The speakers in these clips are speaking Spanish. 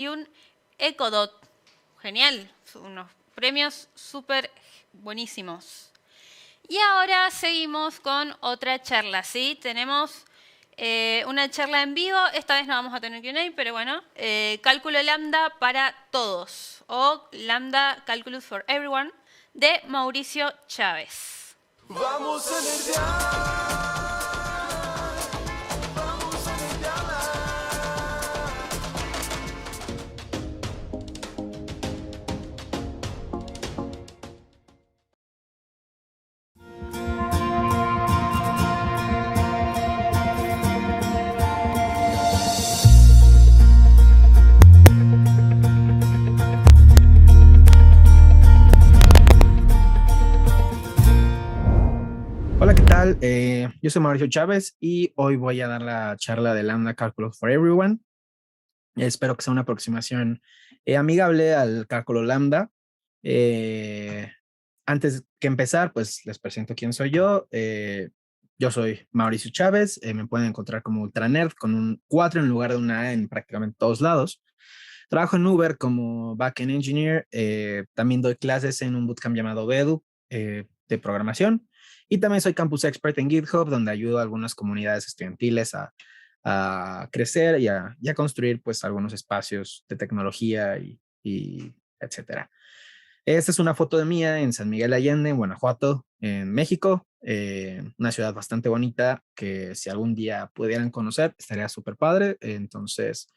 y un Echo Dot. Genial, unos premios súper buenísimos. Y ahora seguimos con otra charla, ¿sí? Tenemos una charla en vivo, esta vez no vamos a tener Q&A, pero bueno, cálculo lambda para todos, o Lambda Calculus for Everyone, de Mauricio Chávez. Vamos a nerdear. Vamos a nerdear. Hola, ¿qué tal? Yo soy Mauricio Chávez y hoy voy a dar la charla de Lambda Calculus for Everyone. Espero que sea una aproximación amigable al cálculo lambda. Eh, Antes que empezar, pues les presento quién soy yo. Yo soy Mauricio Chávez. Me pueden encontrar como Ultranerd con un 4 en lugar de una A en prácticamente todos lados. Trabajo en Uber como backend engineer. También doy clases en un bootcamp llamado Bedu de programación. Y también soy campus expert en GitHub, donde ayudo a algunas comunidades estudiantiles a crecer y a construir pues algunos espacios de tecnología y etcétera. Esta es una foto de mía en San Miguel Allende, en Guanajuato, en México, una ciudad bastante bonita que si algún día pudieran conocer estaría súper padre. Entonces,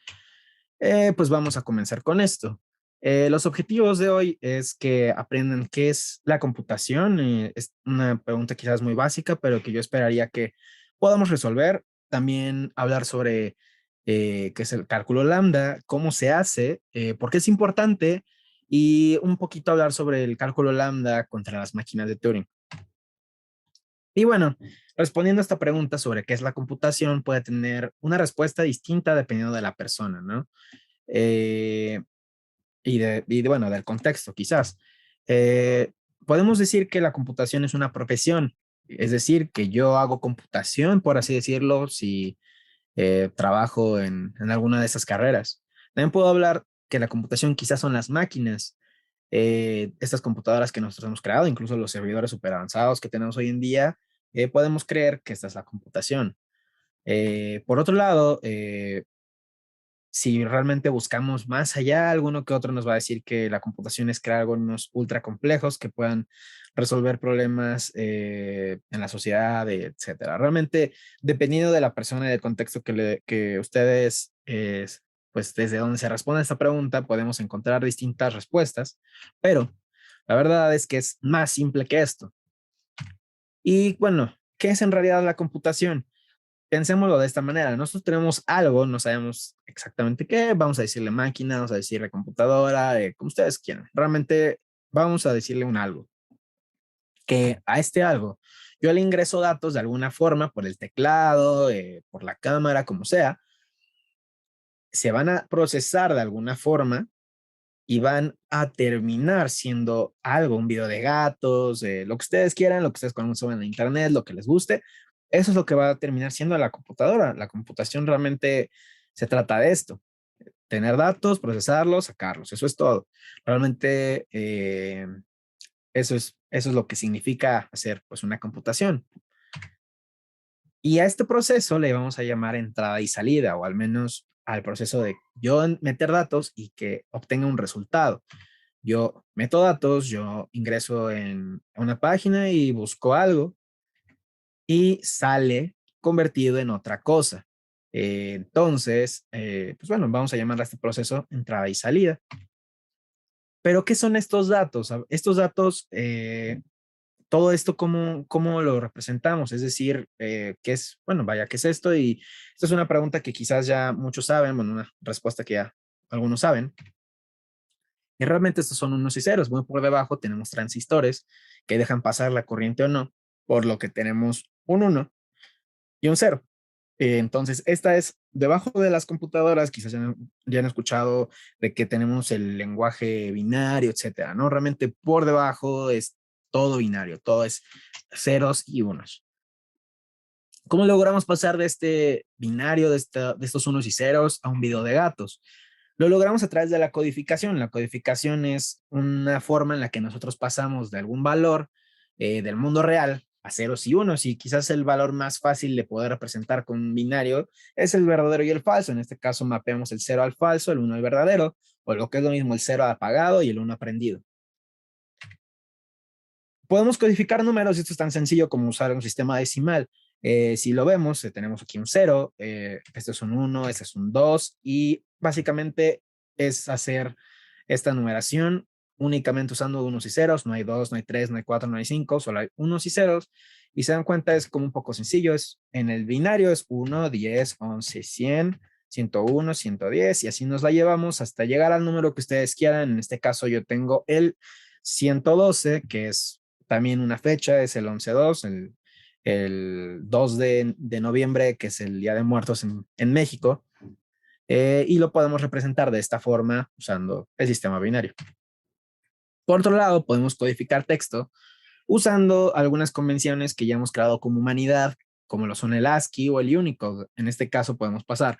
pues vamos a comenzar con esto. Los objetivos de hoy es que aprendan qué es la computación. Es una pregunta quizás muy básica, pero que yo esperaría que podamos resolver. También hablar sobre qué es el cálculo lambda, cómo se hace, por qué es importante y un poquito hablar sobre el cálculo lambda contra las máquinas de Turing. Y bueno, respondiendo a esta pregunta sobre qué es la computación, puede tener una respuesta distinta dependiendo de la persona, ¿no? Eh, bueno, del contexto, quizás. Eh, Podemos decir que la computación es una profesión, es decir, que yo hago computación, por así decirlo, si trabajo en alguna de esas carreras. También puedo hablar que la computación quizás son las máquinas, estas computadoras que nosotros hemos creado, incluso los servidores super avanzados que tenemos hoy en día, podemos creer que esta es la computación. Por otro lado, si realmente buscamos más allá, alguno que otro nos va a decir que la computación es crear algunos ultra complejos que puedan resolver problemas en la sociedad, etcétera. Realmente, dependiendo de la persona y del contexto que ustedes, pues desde donde se responde a esta pregunta, podemos encontrar distintas respuestas, pero la verdad es que es más simple que esto. Y bueno, ¿qué es en realidad la computación? Pensémoslo de esta manera, nosotros tenemos algo, no sabemos exactamente qué, vamos a decirle máquina, vamos a decirle computadora, como ustedes quieran. Realmente vamos a decirle un algo, que a este algo yo le ingreso datos de alguna forma por el teclado, por la cámara, como sea, se van a procesar de alguna forma y van a terminar siendo algo, un video de gatos, lo que ustedes quieran, lo que ustedes consuman en internet, lo que les guste. Eso es lo que va a terminar siendo la computadora. La computación realmente se trata de esto, tener datos, procesarlos, sacarlos. Eso es todo. Realmente eso es lo que significa hacer pues una computación. Y a este proceso le vamos a llamar entrada y salida, o al menos al proceso de yo meter datos y que obtenga un resultado. Yo meto datos, yo ingreso en una página y busco algo y sale convertido en otra cosa. Entonces, pues bueno, vamos a llamar a este proceso entrada y salida. Pero, ¿qué son estos datos? Estos datos, todo esto, ¿cómo lo representamos? Es decir, ¿qué es? Bueno, vaya, ¿qué es esto? Y esta es una pregunta que quizás ya muchos saben, bueno, una respuesta que ya algunos saben. Y realmente estos son unos y ceros. Muy por debajo tenemos transistores que dejan pasar la corriente o no, por lo que tenemos un uno y un cero. Entonces, esta es debajo de las computadoras, quizás ya han escuchado de que tenemos el lenguaje binario, etcétera, ¿no? Realmente por debajo es todo binario, todo es ceros y unos. ¿Cómo logramos pasar de este binario, de estos unos y ceros, a un video de gatos? Lo logramos a través de la codificación. La codificación es una forma en la que nosotros pasamos de algún valor del mundo real a ceros y unos, y quizás el valor más fácil de poder representar con un binario es el verdadero y el falso. En este caso mapeamos el cero al falso, el uno al verdadero, o lo que es lo mismo, el cero apagado y el uno aprendido. Podemos codificar números, y esto es tan sencillo como usar un sistema decimal. Si lo vemos, tenemos aquí un 0, este es un 1, este es un 2, y básicamente es hacer esta numeración únicamente usando unos y ceros. No hay 2, no hay 3, no hay 4, no hay 5, solo hay unos y ceros. Y se dan cuenta, es como un poco sencillo. En el binario es 1, 10, 11, 100, 101, 110, y así nos la llevamos hasta llegar al número que ustedes quieran. En este caso yo tengo el 112, que es también una fecha, es el 11-2, el 2 de noviembre, que es el Día de Muertos en México, y lo podemos representar de esta forma usando el sistema binario. Por otro lado, podemos codificar texto usando algunas convenciones que ya hemos creado como humanidad, como lo son el ASCII o el Unicode. En este caso podemos pasar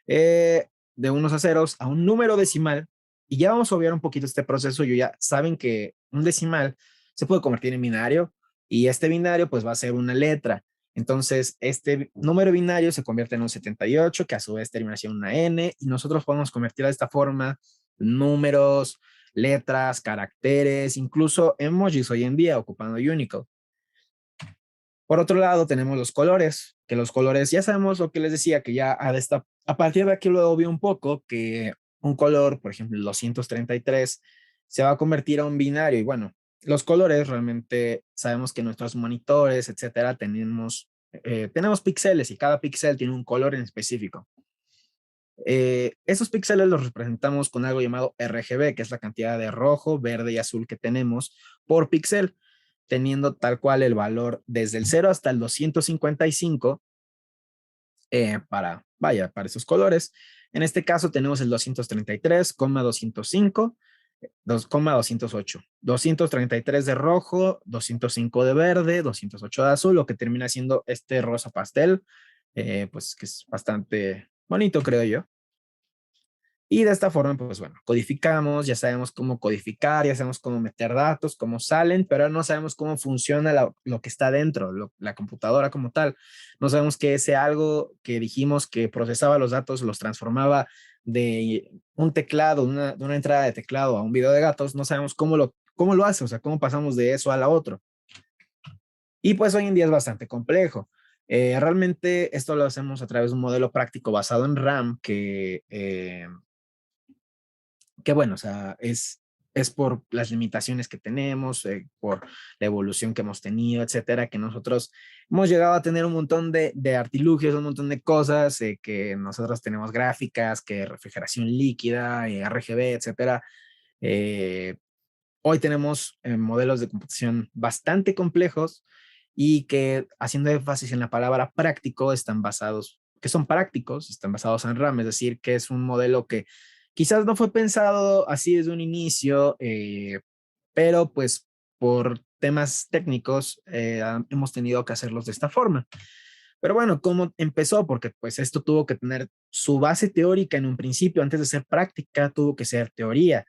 de unos a ceros a un número decimal, y ya vamos a obviar un poquito este proceso. Ya saben que un decimal se puede convertir en binario, y este binario pues va a ser una letra. Entonces este número binario se convierte en un 78, que a su vez termina siendo una n, y nosotros podemos convertir de esta forma números, letras, caracteres, incluso emojis hoy en día ocupando Unicode. Por otro lado, tenemos los colores, que los colores ya sabemos lo que les decía, que ya a partir de aquí lo obvio un poco, que un color, por ejemplo, el 233, se va a convertir a un binario. Y bueno, los colores realmente sabemos que nuestros monitores, etcétera, tenemos píxeles, y cada píxel tiene un color en específico. Esos píxeles los representamos con algo llamado RGB, que es la cantidad de rojo, verde y azul que tenemos por píxel, teniendo tal cual el valor desde el 0 hasta el 255 para esos colores. En este caso tenemos el 233, 205, 208. 233 de rojo, 205 de verde, 208 de azul, lo que termina siendo este rosa pastel, pues que es bastante bonito, creo yo. Y de esta forma, pues bueno, codificamos, ya sabemos cómo codificar, ya sabemos cómo meter datos, cómo salen, pero no sabemos cómo funciona lo que está dentro, la computadora como tal. No sabemos que ese algo que dijimos que procesaba los datos, los transformaba de un teclado, de una entrada de teclado a un video de gatos. No sabemos cómo lo hace, o sea, cómo pasamos de eso a la otra. Y pues hoy en día es bastante complejo. Realmente esto lo hacemos a través de un modelo práctico basado en RAM que bueno, o sea, es por las limitaciones que tenemos, por la evolución que hemos tenido, etcétera, que nosotros hemos llegado a tener un montón de artilugios, un montón de cosas, que nosotros tenemos gráficas, que refrigeración líquida, RGB, etcétera. Eh, Hoy tenemos modelos de computación bastante complejos, y que, haciendo énfasis en la palabra práctico, que son prácticos, están basados en RAM, es decir, que es un modelo que quizás no fue pensado así desde un inicio, pero pues por temas técnicos hemos tenido que hacerlos de esta forma. Pero bueno, ¿cómo empezó? Porque pues esto tuvo que tener su base teórica en un principio. Antes de ser práctica, tuvo que ser teoría.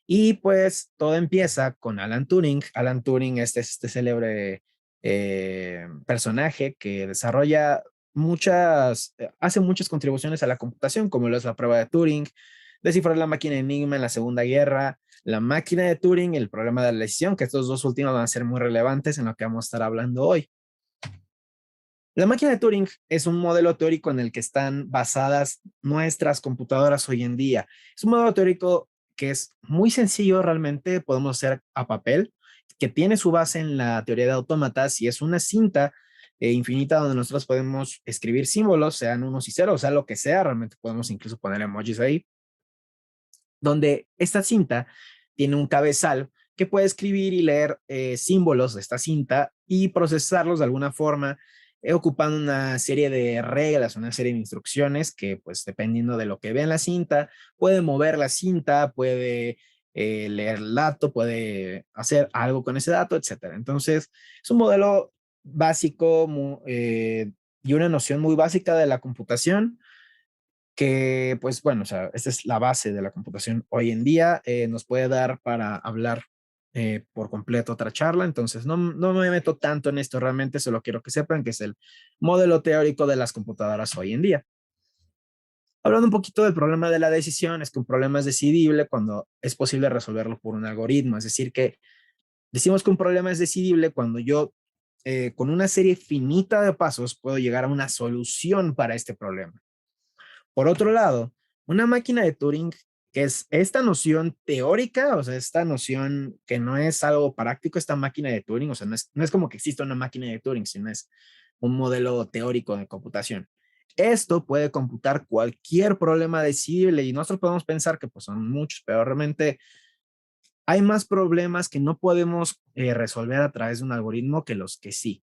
Y pues todo empieza con Alan Turing. Alan Turing es este célebre personaje que hace muchas contribuciones a la computación, como lo es la prueba de Turing, descifrar la máquina Enigma en la Segunda Guerra, la máquina de Turing, el problema de la decisión, que estos dos últimos van a ser muy relevantes en lo que vamos a estar hablando hoy. La máquina de Turing es un modelo teórico en el que están basadas nuestras computadoras hoy en día. Es un modelo teórico que es muy sencillo realmente, podemos hacer a papel, que tiene su base en la teoría de autómatas, y es una cinta infinita donde nosotros podemos escribir símbolos, sean unos y ceros, o sea, lo que sea, realmente podemos incluso poner emojis ahí, donde esta cinta tiene un cabezal que puede escribir y leer símbolos de esta cinta y procesarlos de alguna forma, ocupando una serie de reglas, una serie de instrucciones que, pues, dependiendo de lo que vea en la cinta, puede mover la cinta, puede leer el dato, puede hacer algo con ese dato, etcétera. Entonces, es un modelo básico y una noción muy básica de la computación, que pues bueno, o sea, esta es la base de la computación hoy en día. Nos puede dar para hablar por completo otra charla, entonces no me meto tanto en esto, realmente solo quiero que sepan que es el modelo teórico de las computadoras hoy en día. Hablando un poquito del problema de la decisión, es que un problema es decidible cuando es posible resolverlo por un algoritmo, es decir, que decimos que un problema es decidible cuando yo con una serie finita de pasos puedo llegar a una solución para este problema. Por otro lado, una máquina de Turing, que es esta noción teórica, o sea, esta noción que no es algo práctico, esta máquina de Turing, o sea, no es como que exista una máquina de Turing, sino es un modelo teórico de computación. Esto puede computar cualquier problema decidible y nosotros podemos pensar que pues son muchos, pero realmente hay más problemas que no podemos resolver a través de un algoritmo que los que sí.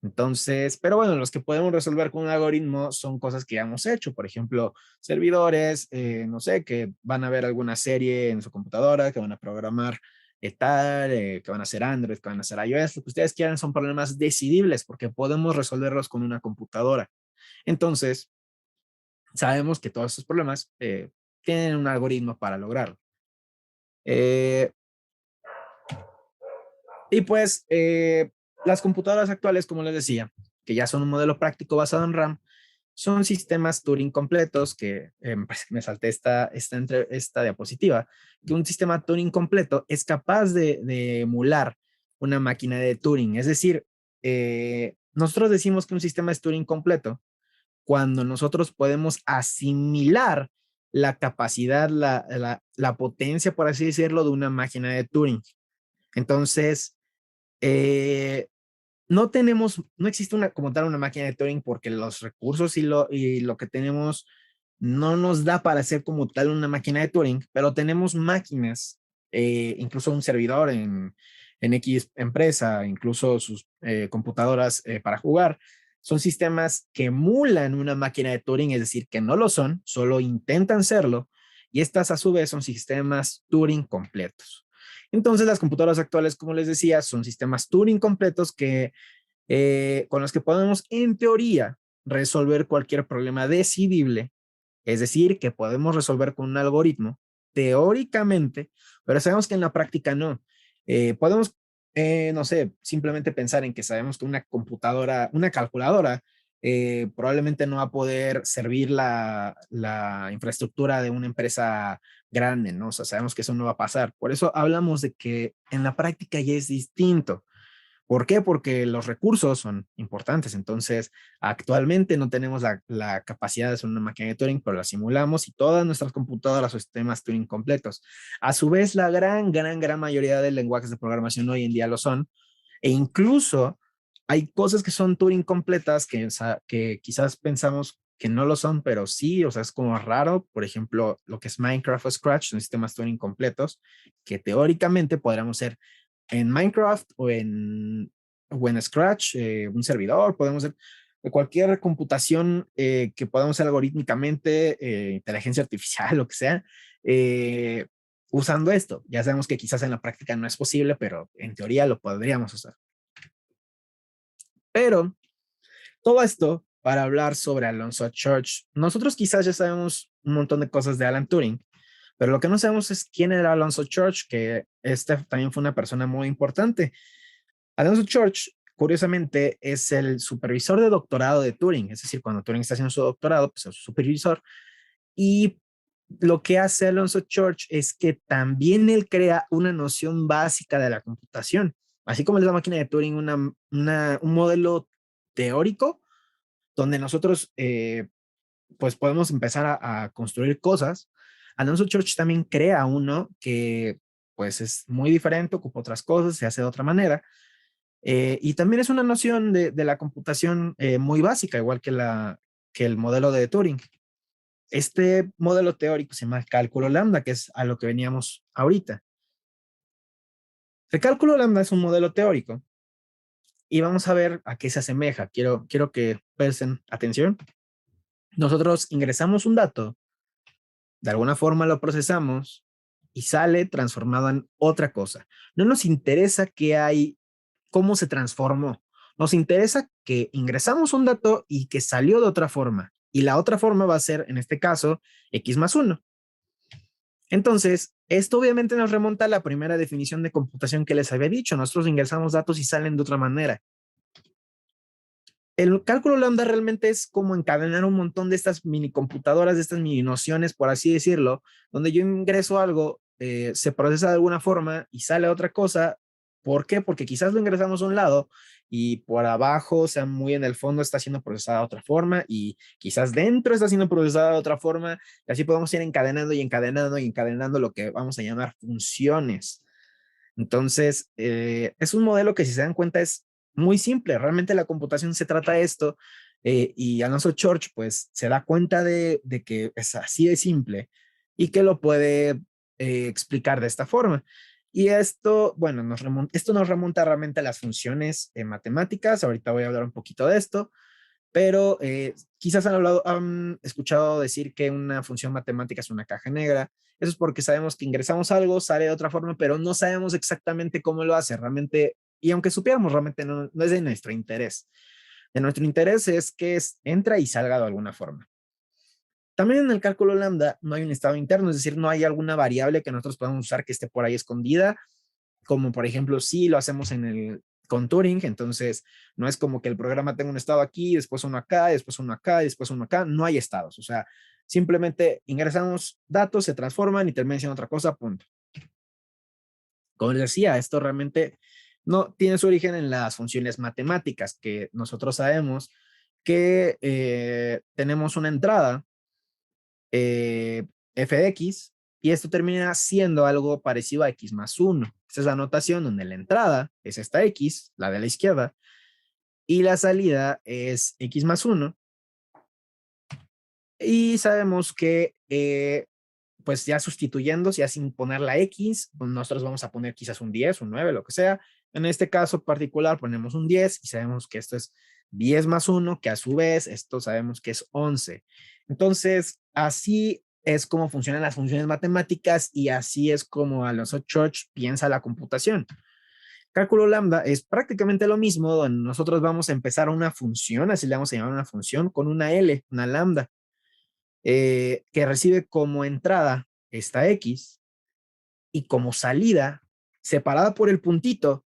Entonces, pero bueno, los que podemos resolver con un algoritmo son cosas que ya hemos hecho, por ejemplo, servidores, no sé, que van a ver alguna serie en su computadora, que van a programar tal, que van a hacer Android, que van a hacer iOS, lo que ustedes quieran son problemas decidibles porque podemos resolverlos con una computadora. Entonces, sabemos que todos estos problemas tienen un algoritmo para lograrlo. Eh, y pues las computadoras actuales, como les decía, que ya son un modelo práctico basado en RAM, son sistemas Turing completos, que pues, me salté esta diapositiva, que un sistema Turing completo es capaz de emular una máquina de Turing. Es decir, nosotros decimos que un sistema es Turing completo cuando nosotros podemos asimilar la capacidad, la potencia, por así decirlo, de una máquina de Turing. Entonces, eh, no existe como tal una máquina de Turing porque los recursos y lo que tenemos no nos da para hacer como tal una máquina de Turing, pero tenemos máquinas, incluso un servidor en X empresa, incluso sus computadoras para jugar. Son sistemas que emulan una máquina de Turing, es decir, que no lo son, solo intentan serlo, y estas a su vez son sistemas Turing completos. Entonces, las computadoras actuales, como les decía, son sistemas Turing completos con los que podemos, en teoría, resolver cualquier problema decidible, es decir, que podemos resolver con un algoritmo, teóricamente, pero sabemos que en la práctica no. Podemos, no sé, simplemente pensar en que sabemos que una computadora, una calculadora, probablemente no va a poder servir la infraestructura de una empresa grande, ¿no? O sea, sabemos que eso no va a pasar. Por eso hablamos de que en la práctica ya es distinto. ¿Por qué? Porque los recursos son importantes. Entonces, actualmente no tenemos la capacidad de hacer una máquina de Turing, pero la simulamos y todas nuestras computadoras o sistemas Turing completos. A su vez, la gran mayoría de lenguajes de programación hoy en día lo son. E incluso hay cosas que son Turing completas que quizás pensamos que no lo son, pero sí, o sea, es como raro. Por ejemplo, lo que es Minecraft o Scratch son sistemas Turing completos que teóricamente podríamos ser en Minecraft o en Scratch, un servidor, podemos hacer cualquier computación que podamos hacer algorítmicamente, inteligencia artificial, lo que sea, eh, usando esto. Ya sabemos que quizás en la práctica no es posible, pero en teoría lo podríamos usar. Pero todo esto para hablar sobre Alonzo Church. Nosotros quizás ya sabemos un montón de cosas de Alan Turing, pero lo que no sabemos es quién era Alonzo Church, que este también fue una persona muy importante. Alonzo Church, curiosamente, es el supervisor de doctorado de Turing, es decir, cuando Turing está haciendo su doctorado, pues es su supervisor. Y lo que hace Alonzo Church es que también él crea una noción básica de la computación, así como es la máquina de Turing, un modelo teórico donde nosotros pues podemos empezar a construir cosas. Alonso Church también crea uno que pues es muy diferente, ocupa otras cosas, se hace de otra manera. Y también es una noción de la computación muy básica, igual que el modelo de Turing. Este modelo teórico se llama cálculo lambda, que es a lo que veníamos ahorita. El cálculo lambda es un modelo teórico y vamos a ver a qué se asemeja. Quiero que presten atención. Nosotros ingresamos un dato, de alguna forma lo procesamos y sale transformado en otra cosa. No nos interesa qué hay, cómo se transformó. Nos interesa que ingresamos un dato y que salió de otra forma. y la otra forma va a ser, en este caso, x más 1. Entonces, esto obviamente nos remonta a la primera definición de computación que les había dicho. Nosotros ingresamos datos y salen de otra manera. El cálculo lambda realmente es como encadenar un montón de estas mini computadoras, de estas mini nociones, por así decirlo, donde yo ingreso algo, se procesa de alguna forma y sale otra cosa. ¿Por qué? Porque quizás lo ingresamos a un lado y por abajo, o sea, muy en el fondo está siendo procesada de otra forma y quizás dentro está siendo procesada de otra forma. Y así podemos ir encadenando y encadenando y encadenando lo que vamos a llamar funciones. Entonces, es un modelo que si se dan cuenta es muy simple. Realmente la computación se trata de esto y Alonso Church pues se da cuenta de que es así de simple y que lo puede explicar de esta forma. Y esto, bueno, esto nos remonta realmente a las funciones matemáticas. Ahorita voy a hablar un poquito de esto, pero quizás han escuchado decir que una función matemática es una caja negra. Eso es porque sabemos que ingresamos algo, sale de otra forma, pero no sabemos exactamente cómo lo hace realmente. Y aunque supiéramos, realmente no es de nuestro interés. De nuestro interés es que entra y salga de alguna forma. También en el cálculo lambda no hay un estado interno, es decir, no hay alguna variable que nosotros podamos usar que esté por ahí escondida, como por ejemplo si lo hacemos con Turing. Entonces no es como que el programa tenga un estado aquí, después uno acá, después uno acá, después uno acá. No hay estados, o sea, simplemente ingresamos datos, se transforman y terminan siendo otra cosa, punto. Como les decía, esto realmente no tiene su origen en las funciones matemáticas, que nosotros sabemos que tenemos una entrada f de x y esto termina siendo algo parecido a x más 1. Esta es la notación donde la entrada es esta x, la de la izquierda, y la salida es x más 1. Y sabemos que, pues ya sustituyendo, ya sin poner la x, pues nosotros vamos a poner quizás un 10, un 9, lo que sea. En este caso particular ponemos un 10 y sabemos que esto es 10 más 1, que a su vez esto sabemos que es 11. Entonces, así es como funcionan las funciones matemáticas y así es como Alonso Church piensa la computación. Cálculo lambda es prácticamente lo mismo, donde nosotros vamos a empezar una función, así le vamos a llamar una función, con una L, una lambda, que recibe como entrada esta X y como salida, separada por el puntito,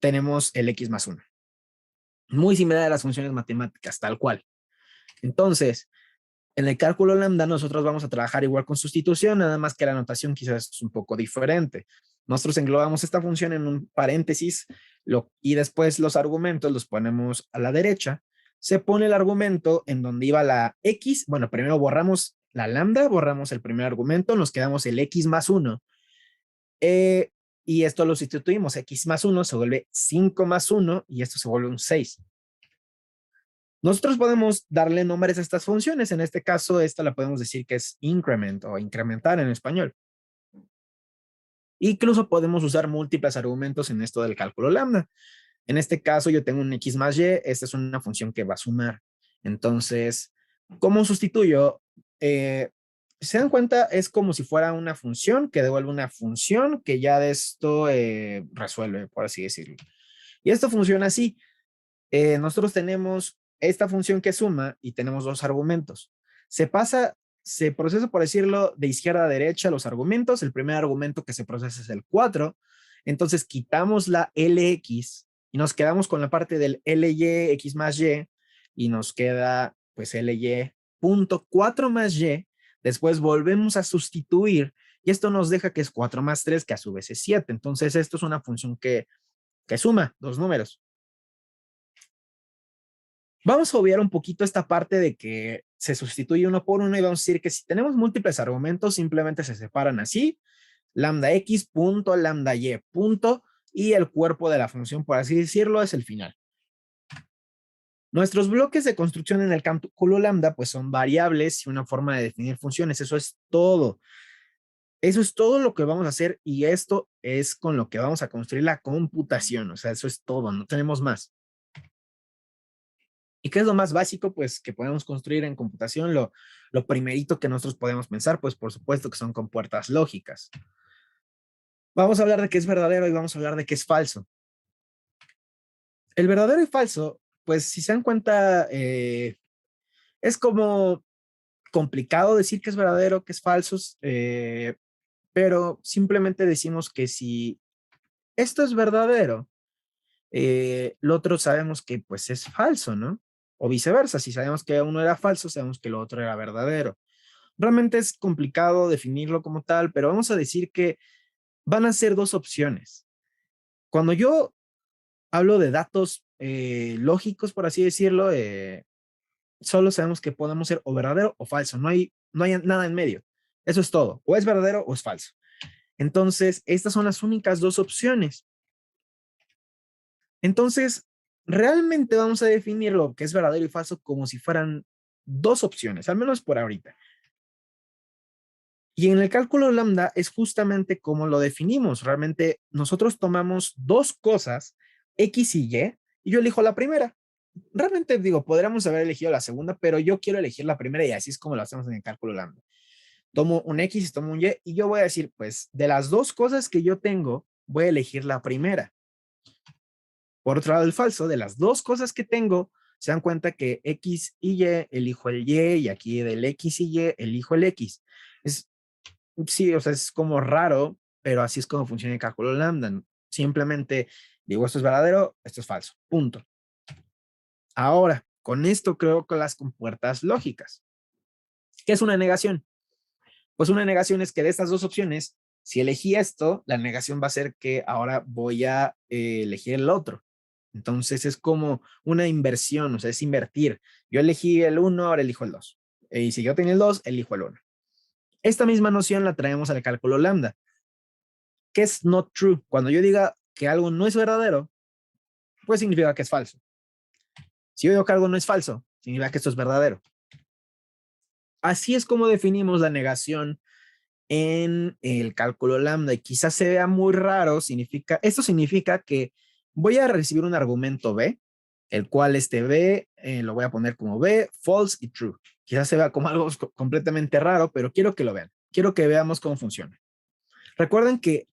tenemos el X más 1. Muy similar a las funciones matemáticas, tal cual. Entonces, en el cálculo lambda nosotros vamos a trabajar igual con sustitución, nada más que la notación quizás es un poco diferente. Nosotros englobamos esta función en un paréntesis y después los argumentos los ponemos a la derecha. Se pone el argumento en donde iba la x. Bueno, primero borramos la lambda, borramos el primer argumento, nos quedamos el x más 1. Y esto lo sustituimos, x más 1 se vuelve 5 más 1 y esto se vuelve un 6. Nosotros podemos darle nombres a estas funciones. En este caso, esta la podemos decir que es increment o incrementar en español. Incluso podemos usar múltiples argumentos en esto del cálculo lambda. En este caso, yo tengo un x más y. Esta es una función que va a sumar. Entonces, ¿cómo sustituyo? ¿Se dan cuenta? Es como si fuera una función que devuelve una función que ya de esto resuelve, por así decirlo. Y esto funciona así. Nosotros tenemos esta función que suma y tenemos dos argumentos. Se procesa, por decirlo, de izquierda a derecha los argumentos. El primer argumento que se procesa es el 4. Entonces quitamos la LX y nos quedamos con la parte del LY, X más Y, y nos queda pues LY punto 4 más Y. Después volvemos a sustituir y esto nos deja que es 4 más 3, que a su vez es 7. Entonces esto es una función que suma dos números. Vamos a obviar un poquito esta parte de que se sustituye uno por uno y vamos a decir que si tenemos múltiples argumentos, simplemente se separan así, lambda x punto, lambda y punto, y el cuerpo de la función, por así decirlo, es el final. Nuestros bloques de construcción en el cálculo lambda pues son variables y una forma de definir funciones. Eso es todo. Eso es todo lo que vamos a hacer y esto es con lo que vamos a construir la computación. O sea, eso es todo, no tenemos más. ¿Y qué es lo más básico? Pues que podemos construir en computación. Lo primerito que nosotros podemos pensar, pues por supuesto que son compuertas lógicas. Vamos a hablar de qué es verdadero y vamos a hablar de qué es falso. El verdadero y falso, pues si se dan cuenta, Es como complicado decir que es verdadero, que es falso, pero simplemente decimos que si esto es verdadero, lo otro sabemos que pues es falso, ¿no? O viceversa, si sabemos que uno era falso, sabemos que lo otro era verdadero. Realmente es complicado definirlo como tal, pero vamos a decir que van a ser dos opciones. Cuando yo hablo de datos lógicos, por así decirlo, solo sabemos que podemos ser o verdadero o falso, no hay nada en medio. Eso es todo, o es verdadero o es falso. Entonces, estas son las únicas dos opciones. Entonces, realmente vamos a definir lo que es verdadero y falso como si fueran dos opciones, al menos por ahorita. Y en el cálculo lambda es justamente como lo definimos. Realmente nosotros tomamos dos cosas, X y yo elijo la primera. Realmente digo, podríamos haber elegido la segunda, pero yo quiero elegir la primera y así es como lo hacemos en el cálculo lambda. Tomo un X y tomo un Y yo voy a decir, pues de las dos cosas que yo tengo, voy a elegir la primera. Por otro lado, el falso, de las dos cosas que tengo, se dan cuenta que X y Y, elijo el Y aquí del X y Y, elijo el X. Es, sí, o sea, es como raro, pero así es como funciona el cálculo lambda. Simplemente digo, esto es verdadero, esto es falso. Punto. Ahora, con esto creo que las compuertas lógicas. ¿Qué es una negación? Pues una negación es que de estas dos opciones, si elegí esto, la negación va a ser que ahora voy a elegir el otro. Entonces es como una inversión, o sea, es invertir. Yo elegí el 1, ahora elijo el 2. Y si yo tenía el 2, elijo el 1. Esta misma noción la traemos al cálculo lambda. ¿Qué es not true? Cuando yo diga que algo no es verdadero, pues significa que es falso. Si yo digo que algo no es falso, significa que esto es verdadero. Así es como definimos la negación en el cálculo lambda y quizás se vea muy raro, esto significa que voy a recibir un argumento B, el cual este B lo voy a poner como B, false y true. Quizás se vea como algo completamente raro, pero quiero que lo vean. Quiero que veamos cómo funciona. Recuerden que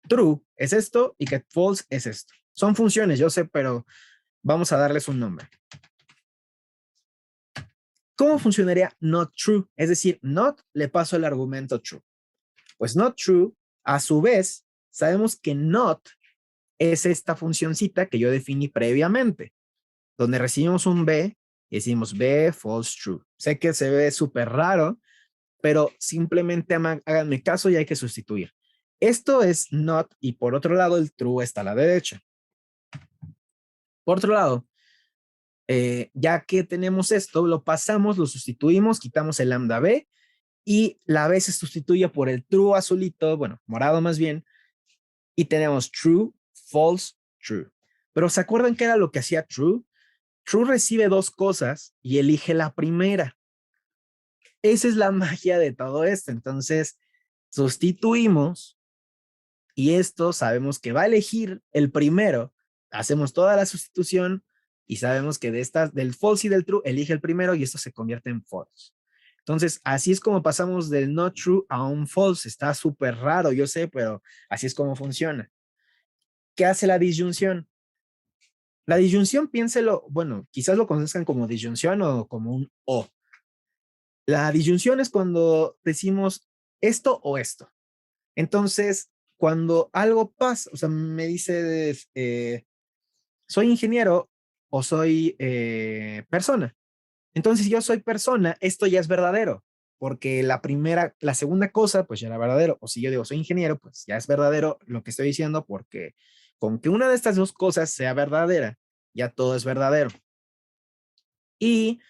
true es esto y que false es esto. Son funciones, yo sé, pero vamos a darles un nombre. ¿Cómo funcionaría not true? Es decir, not le paso el argumento true. Pues not true, a su vez, sabemos que not es esta funcioncita que yo definí previamente, donde recibimos un B y decimos B false true. Sé que se ve súper raro, pero simplemente háganme caso y hay que sustituir. Esto es not y por otro lado el true está a la derecha. Por otro lado, ya que tenemos esto, lo pasamos, lo sustituimos, quitamos el lambda B y la B se sustituye por el true azulito, bueno, morado más bien, y tenemos true, false, true. Pero ¿se acuerdan qué era lo que hacía true? True recibe dos cosas y elige la primera. Esa es la magia de todo esto. Entonces, sustituimos y esto sabemos que va a elegir el primero. Hacemos toda la sustitución y sabemos que del false y del true elige el primero y esto se convierte en false. Entonces, así es como pasamos del not true a un false. Está súper raro, yo sé, pero así es como funciona. ¿Qué hace la disyunción? La disyunción, piénselo, bueno, quizás lo conozcan como disyunción o como un o. La disyunción es cuando decimos esto o esto. Entonces, cuando algo pasa, o sea, me dices, soy ingeniero o soy persona. Entonces, si yo soy persona, esto ya es verdadero, porque la segunda cosa, pues ya era verdadero. O si yo digo soy ingeniero, pues ya es verdadero lo que estoy diciendo, porque con que una de estas dos cosas sea verdadera, ya todo es verdadero. Y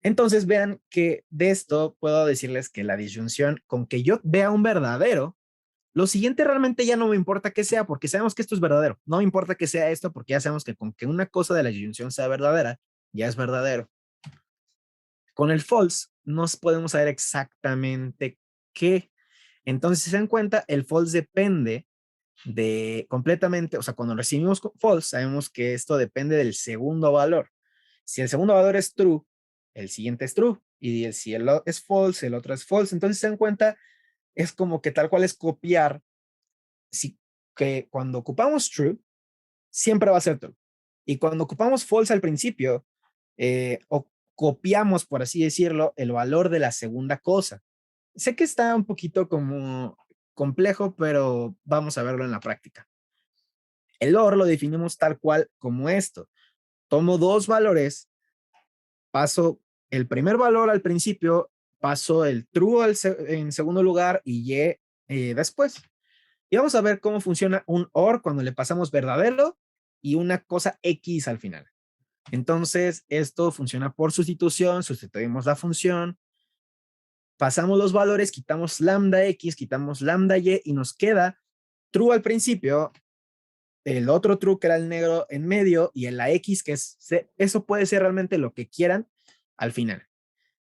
entonces vean que de esto puedo decirles que la disyunción, con que yo vea un verdadero, lo siguiente realmente ya no me importa que sea, porque sabemos que esto es verdadero. No me importa que sea esto, porque ya sabemos que con que una cosa de la disyunción sea verdadera, ya es verdadero. Con el false no podemos saber exactamente qué. Entonces, si se dan cuenta, el false depende de completamente, o sea, cuando recibimos false, sabemos que esto depende del segundo valor. Si el segundo valor es true, el siguiente es true. Y si el es false, el otro es false. Entonces, se dan cuenta, es como que tal cual es copiar. Si, que cuando ocupamos true, siempre va a ser true. Y cuando ocupamos false al principio, copiamos, por así decirlo, el valor de la segunda cosa. Sé que está un poquito como complejo, pero vamos a verlo en la práctica. El OR lo definimos tal cual como esto. Tomo dos valores, paso el primer valor al principio, paso el true en segundo lugar y y después. Y vamos a ver cómo funciona un OR cuando le pasamos verdadero y una cosa X al final. Entonces, esto funciona por sustitución, sustituimos la función, pasamos los valores, quitamos lambda X, quitamos lambda Y y nos queda true al principio, el otro true que era el negro en medio y la X que es, eso puede ser realmente lo que quieran al final.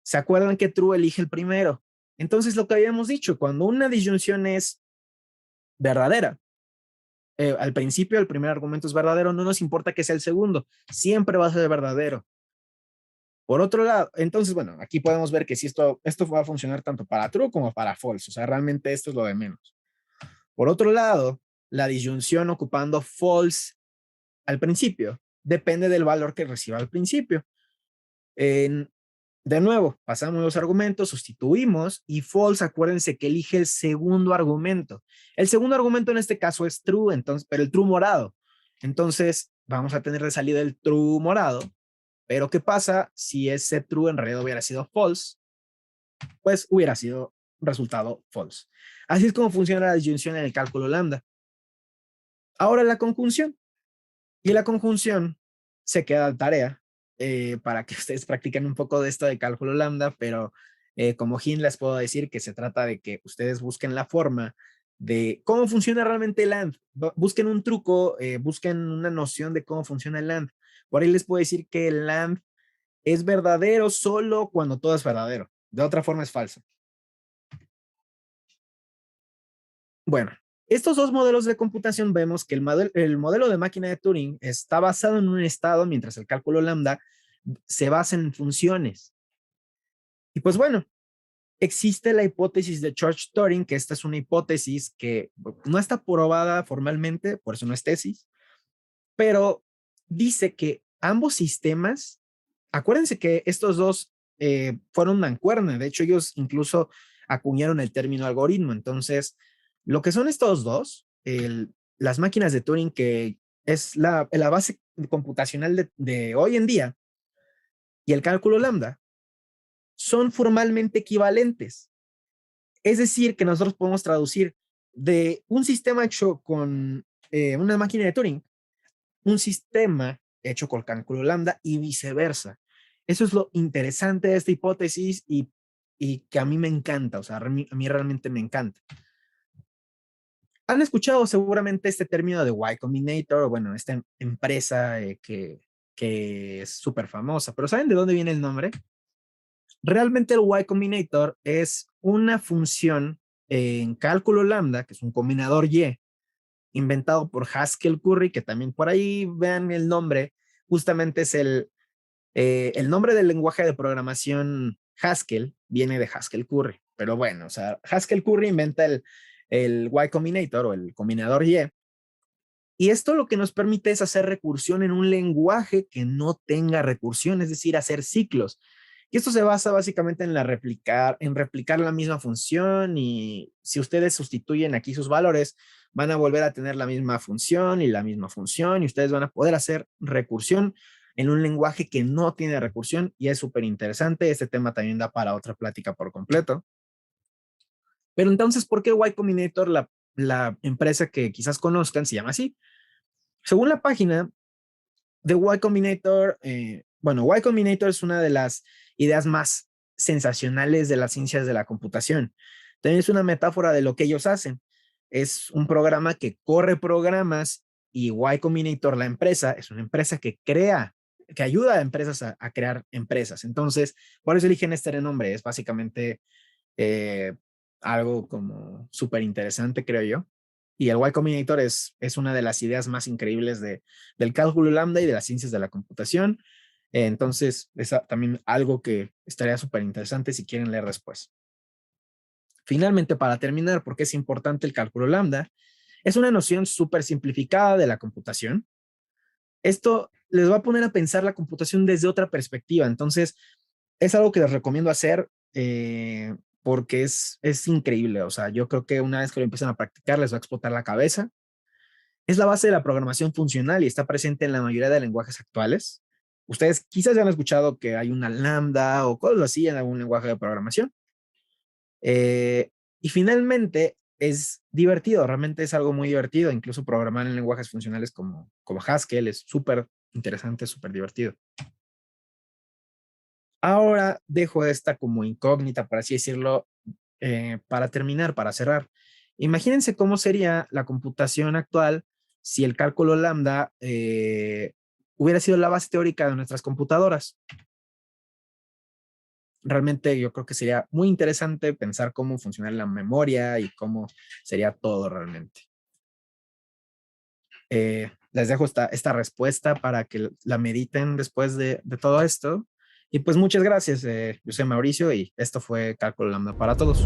¿Se acuerdan que true elige el primero? Entonces, lo que habíamos dicho, cuando una disyunción es verdadera, al principio el primer argumento es verdadero, no nos importa que sea el segundo, siempre va a ser verdadero. Por otro lado, entonces, bueno, aquí podemos ver que si esto va a funcionar tanto para true como para false, o sea, realmente esto es lo de menos. Por otro lado, la disyunción ocupando false al principio depende del valor que reciba al principio. De nuevo, pasamos los argumentos, sustituimos y false, acuérdense que elige el segundo argumento. El segundo argumento en este caso es true, entonces, pero el true morado. Entonces, vamos a tener de salida el true morado. Pero ¿qué pasa si ese true en realidad hubiera sido false? Pues hubiera sido resultado false. Así es como funciona la disyunción en el cálculo lambda. Ahora la conjunción. Y la conjunción se queda de tarea para que ustedes practiquen un poco de esto de cálculo lambda, pero como hint les puedo decir que se trata de que ustedes busquen la forma de cómo funciona realmente el AND. Busquen un truco, busquen una noción de cómo funciona el AND. Por ahí les puedo decir que el AND es verdadero solo cuando todo es verdadero. De otra forma es falso. Bueno, estos dos modelos de computación vemos que el modelo de máquina de Turing está basado en un estado, mientras el cálculo lambda se basa en funciones. Y pues bueno, existe la hipótesis de Church-Turing, que esta es una hipótesis que no está probada formalmente, por eso no es tesis, pero dice que ambos sistemas, acuérdense que estos dos fueron mancuerna, de hecho ellos incluso acuñaron el término algoritmo, entonces lo que son estos dos, las máquinas de Turing, que es la base computacional de hoy en día, y el cálculo lambda, son formalmente equivalentes. Es decir, que nosotros podemos traducir de un sistema hecho con una máquina de Turing, un sistema hecho con cálculo lambda y viceversa. Eso es lo interesante de esta hipótesis y que a mí me encanta, o sea, a mí realmente me encanta. Han escuchado seguramente este término de Y Combinator, o bueno, esta empresa que es súper famosa, pero ¿saben de dónde viene el nombre? Realmente el Y Combinator es una función en cálculo lambda, que es un combinador Y, inventado por Haskell Curry, que también por ahí vean el nombre, justamente es el nombre del lenguaje de programación Haskell, viene de Haskell Curry, pero bueno, o sea, Haskell Curry inventa el Y Combinator o el combinador y esto lo que nos permite es hacer recursión en un lenguaje que no tenga recursión, es decir, hacer ciclos. Y esto se basa básicamente en replicar la misma función y si ustedes sustituyen aquí sus valores, van a volver a tener la misma función y la misma función y ustedes van a poder hacer recursión en un lenguaje que no tiene recursión y es súper interesante. Este tema también da para otra plática por completo. Pero entonces, ¿por qué Y Combinator, la empresa que quizás conozcan, se llama así? Según la página de Y Combinator, bueno, Y Combinator es una de las ideas más sensacionales de las ciencias de la computación. También es una metáfora de lo que ellos hacen. Es un programa que corre programas y Y Combinator, la empresa, es una empresa que crea, que ayuda a empresas a crear empresas. Entonces, por eso eligen este nombre. Es básicamente eh, algo como súper interesante, creo yo. Y el Y Combinator es una de las ideas más increíbles del cálculo lambda y de las ciencias de la computación. Entonces, es también algo que estaría súper interesante si quieren leer después. Finalmente, para terminar, ¿por qué es importante el cálculo lambda? Es una noción súper simplificada de la computación. Esto les va a poner a pensar la computación desde otra perspectiva. Entonces, es algo que les recomiendo hacer porque es increíble. O sea, yo creo que una vez que lo empiezan a practicar, les va a explotar la cabeza. Es la base de la programación funcional y está presente en la mayoría de lenguajes actuales. Ustedes quizás ya han escuchado que hay una lambda o cosas así en algún lenguaje de programación. Y finalmente es divertido, realmente es algo muy divertido. Incluso programar en lenguajes funcionales como Haskell es súper interesante, súper divertido. Ahora dejo esta como incógnita, por así decirlo, para terminar, para cerrar. Imagínense cómo sería la computación actual si el cálculo lambda hubiera sido la base teórica de nuestras computadoras. Realmente yo creo que sería muy interesante pensar cómo funciona la memoria y cómo sería todo realmente. Les dejo esta respuesta para que la mediten después de todo esto. Y pues muchas gracias. Yo soy Mauricio y esto fue Cálculo Lambda para Todos.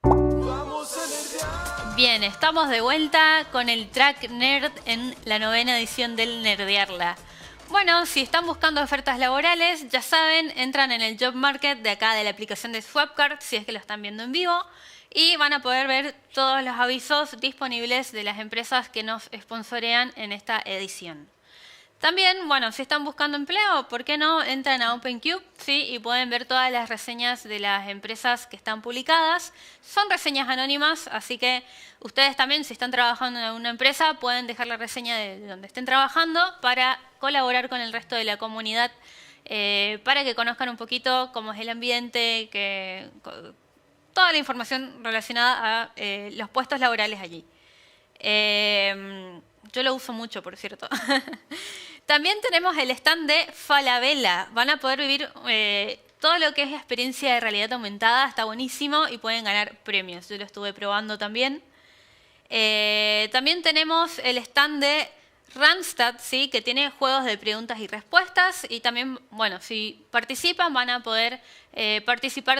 Vamos a nerdear. Bien, estamos de vuelta con el Track Nerd en la 9ª edición del Nerdearla. Bueno, si están buscando ofertas laborales, ya saben, entran en el Job Market de acá de la aplicación de Swapcard, si es que lo están viendo en vivo, y van a poder ver todos los avisos disponibles de las empresas que nos sponsorean en esta edición. También, bueno, si están buscando empleo, ¿por qué no? Entran a OpenCube, ¿sí? Y pueden ver todas las reseñas de las empresas que están publicadas. Son reseñas anónimas, así que ustedes también, si están trabajando en una empresa, pueden dejar la reseña de donde estén trabajando para colaborar con el resto de la comunidad, para que conozcan un poquito cómo es el ambiente, toda la información relacionada a los puestos laborales allí. Yo lo uso mucho, por cierto. También tenemos el stand de Falabella. Van a poder vivir todo lo que es experiencia de realidad aumentada. Está buenísimo y pueden ganar premios. Yo lo estuve probando también. También tenemos el stand de Randstad, ¿sí? Que tiene juegos de preguntas y respuestas. Y también, bueno, si participan van a poder participar